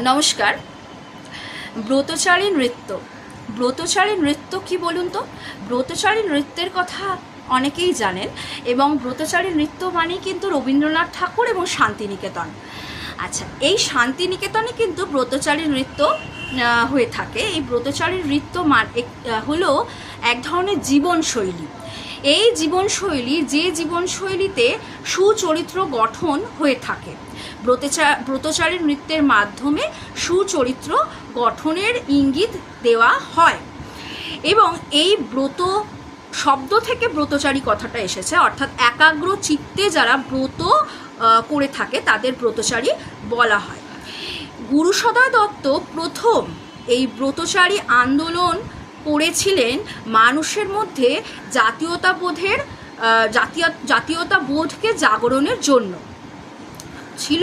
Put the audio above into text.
নমস্কার। ব্রতচারী নৃত্য, ব্রতচারী নৃত্য কি বলুন তো? ব্রতচারী নৃত্যের কথা অনেকেই জানেন, এবং ব্রতচারী নৃত্য মানে কিন্তু রবীন্দ্রনাথ ঠাকুর এবং শান্তিনিকেতন। আচ্ছা, এই শান্তিনিকেতনে কিন্তু ব্রতচারী নৃত্য হয়ে থাকে। এই ব্রতচারী নৃত্য হলো এক ধরনের জীবনশৈলী। এই জীবনশৈলী, যে জীবনশৈলীতে সুচরিত্র গঠন হয়ে থাকে, ব্রতচারী নৃত্যের মাধ্যমে সুচরিত্র গঠনের ইঙ্গিত দেওয়া হয়। এবং এই ব্রত শব্দ থেকে ব্রতচারী কথাটা এসেছে, অর্থাৎ একাগ্র চিত্তে যারা ব্রত করে থাকে তাদের ব্রতচারী বলা হয়। গুরুসদয় দত্ত প্রথম এই ব্রতচারী আন্দোলন করেছিলেন মানুষের মধ্যে জাতীয়তাবোধকে জাগরণের জন্য। ছিল